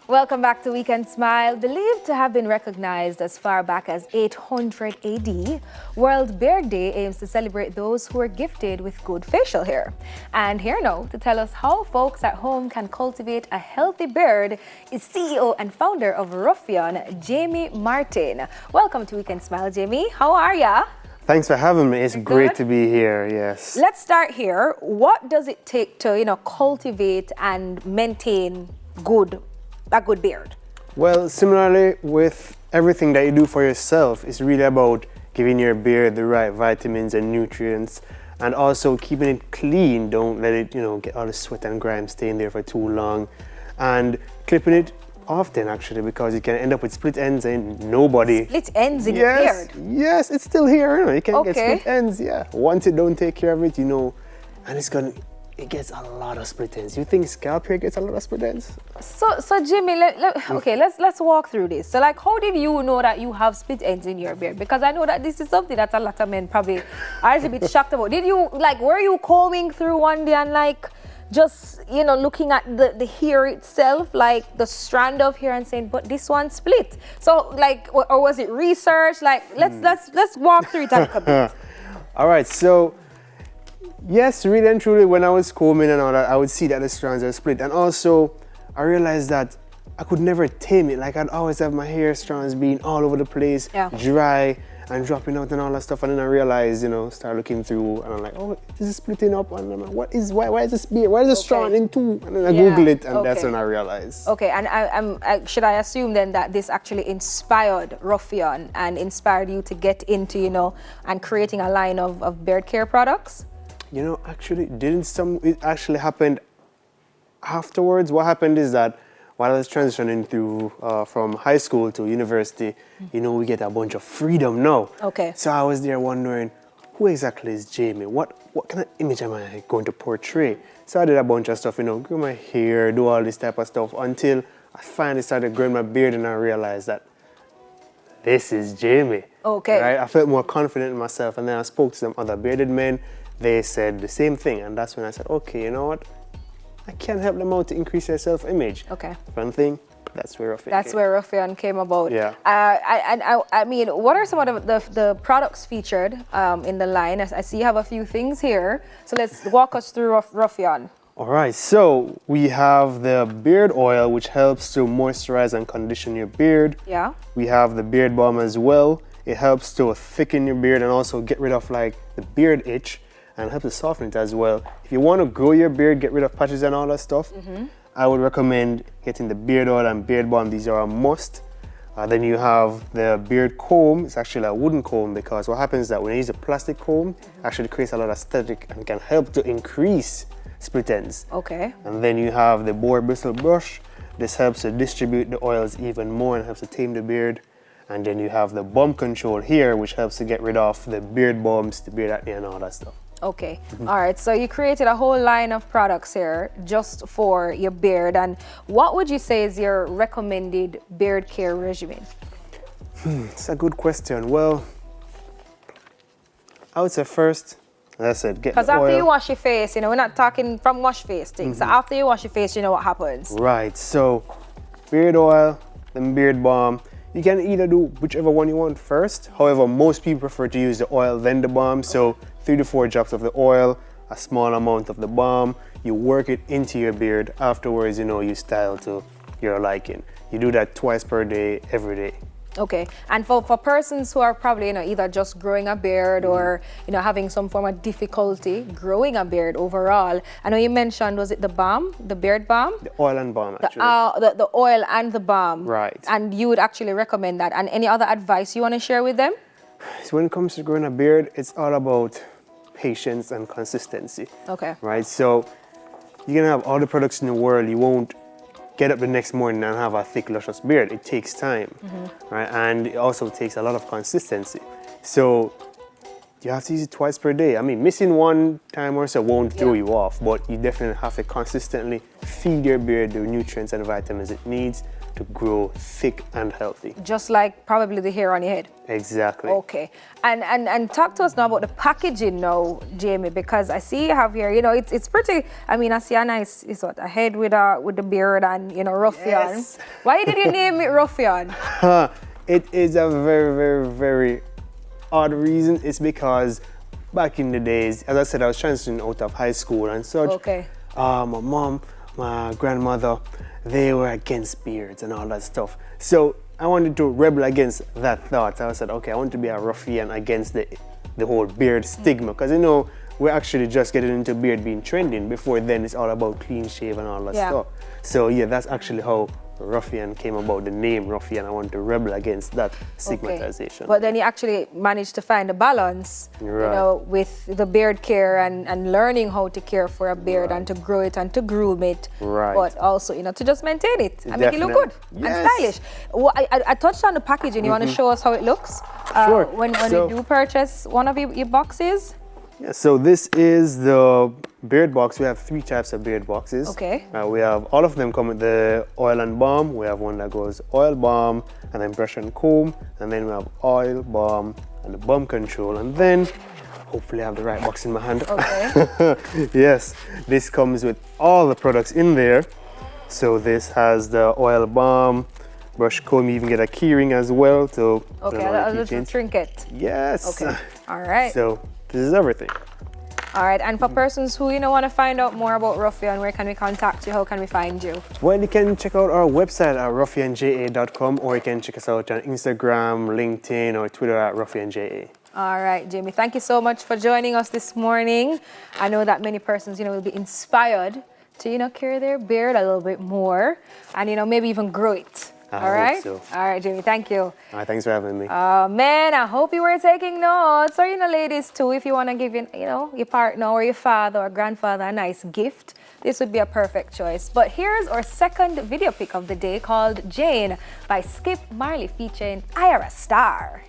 Welcome back to Weekend Smile. Believed to have been recognized as far back as 800 AD, World Beard Day aims to celebrate those who are gifted with good facial hair. And here now to tell us how folks at home can cultivate a healthy beard is CEO and founder of Rvffian, Jaime Martin. Welcome to Weekend Smile, Jaime. How are ya? Thanks for having me. It's great to be here, yes. Let's start here. What does it take to, cultivate and maintain a good beard? Well, similarly with everything that you do for yourself, it's really about giving your beard the right vitamins and nutrients and also keeping it clean. Don't let it, get all the sweat and grime staying there for too long, and clipping it often actually, because you can end up with split ends and nobody. Split ends in your beard? Yes, it's still here. You can get split ends, yeah. Once you don't take care of it, and it gets a lot of split ends. You think scalp hair gets a lot of split ends? So Jaime, let's walk through this. So how did you know that you have split ends in your beard? Because I know that this is something that a lot of men probably are a bit shocked about. Did you, were you combing through one day and just, looking at the hair itself, the strand of hair, and saying, but this one split? So or was it research? Let's walk through it a little bit. All right, so yes, really and truly, when I was combing and all that, I would see that the strands are split. And also, I realized that I could never tame it. I'd always have my hair strands being all over the place, dry and dropping out and all that stuff. And then I realized, start looking through, and I'm like, oh, this is splitting up. And I'm like, why is this beard? Why is this strand in two? And then I Google it, and that's when I realized. Okay, and should I assume then that this actually inspired Rvffian and inspired you to get into, and creating a line of beard care products? Actually, it actually happened afterwards. What happened is that while I was transitioning through from high school to university, we get a bunch of freedom now. Okay. So I was there wondering, who exactly is Jaime? What kind of image am I going to portray? So I did a bunch of stuff, grow my hair, do all this type of stuff, until I finally started growing my beard and I realized that this is Jaime. Okay. Right? I felt more confident in myself, and then I spoke to some other bearded men. They said the same thing, and that's when I said, okay, you know what? I can help them out to increase their self-image. Okay. One thing, that's where Rvffian came about. Yeah. I mean, what are some of the products featured in the line? I see you have a few things here, so let's walk us through Rvffian. All right, so we have the beard oil, which helps to moisturize and condition your beard. Yeah. We have the beard balm as well. It helps to thicken your beard and also get rid of the beard itch, and help to soften it as well. If you want to grow your beard, get rid of patches and all that stuff, I would recommend getting the beard oil and beard balm. These are a must. Then you have the beard comb. It's actually a wooden comb, because what happens is that when you use a plastic comb, it actually creates a lot of static and can help to increase split ends. Okay. And then you have the boar bristle brush. This helps to distribute the oils even more and helps to tame the beard. And then you have the balm control here, which helps to get rid of the beard bumps, the beard acne, and all that stuff. Okay. All right. So you created a whole line of products here just for your beard. And what would you say is your recommended beard care regimen? It's a good question. Well, I would say first, as I said, get the oil. Because after you wash your face, we're not talking from wash face things. So after you wash your face, you know what happens. Right. So beard oil, then beard balm. You can either do whichever one you want first. However, most people prefer to use the oil, then the balm. So 3 to 4 drops of the oil, a small amount of the balm. You work it into your beard. Afterwards, you style to your liking. You do that twice per day, every day. Okay. And for persons who are probably, either just growing a beard or, having some form of difficulty growing a beard overall, I know you mentioned, was it the balm, the beard balm? The oil and balm, actually. The oil and the balm. Right. And you would actually recommend that. And any other advice you want to share with them? So when it comes to growing a beard, it's all about patience and consistency. Okay. Right? So you can have all the products in the world, you won't get up the next morning and have a thick, luscious beard. It takes time, right? And it also takes a lot of consistency. So You have to use it twice per day. I mean, missing one time or so won't throw you off, but you definitely have to consistently feed your beard the nutrients and vitamins it needs to grow thick and healthy. Just like probably the hair on your head. Exactly. Okay. And talk to us now about the packaging now, Jamie, because I see you have here, you know, it's pretty, I mean, I see a nice, is what, a head with the beard and, you know, Rvffian. Yes. Why did you name it Rvffian? It is a very, very, very odd reason. It's because back in the days, as I said, I was transitioning out of high school and such. Okay. My mom, my grandmother, they were against beards and all that stuff. So I wanted to rebel against that thought. I said, okay, I want to be a ruffian against the whole beard stigma. Because, you know, we're actually just getting into beard being trending. Before then, it's all about clean shave and all that stuff. So, yeah, that's actually how Rvffian came about, the name Rvffian. I want to rebel against that stigmatization. Okay. But then you actually managed to find a balance, you know, with the beard care and learning how to care for a beard and to grow it and to groom it. Right. But also, you know, to just maintain it and make it look good and stylish. Well, I touched on the packaging. You want to show us how it looks? Sure. When you do purchase one of your boxes? Yeah, so this is the beard box. We have 3 types of beard boxes. Okay. We have, all of them come with the oil and balm. We have one that goes oil, balm, and then brush and comb. And then we have oil, balm, and the balm control. And then, hopefully I have the right box in my hand. Okay. Yes, this comes with all the products in there. So this has the oil, balm, brush, comb. You even get a keyring as well. So okay, a little trinket. Yes. Okay. All right. So this is everything. All right, and for persons who, you know, want to find out more about Rvffian, where can we contact you? How can we find you? Well, you can check out our website at rvffianja.com, or you can check us out on Instagram, LinkedIn, or Twitter at rvffianja. All right, Jamie, thank you so much for joining us this morning. I know that many persons, you know, will be inspired to, you know, care their beard a little bit more and, you know, maybe even grow it. All right? So. All right, Jamie, thank you. All right, thanks for having me. Man, I hope you were taking notes. Or, you know, ladies, too, if you want to give, you know, your partner or your father or grandfather a nice gift, this would be a perfect choice. But here's our second video pick of the day called Jane by Skip Marley featuring Ira Star.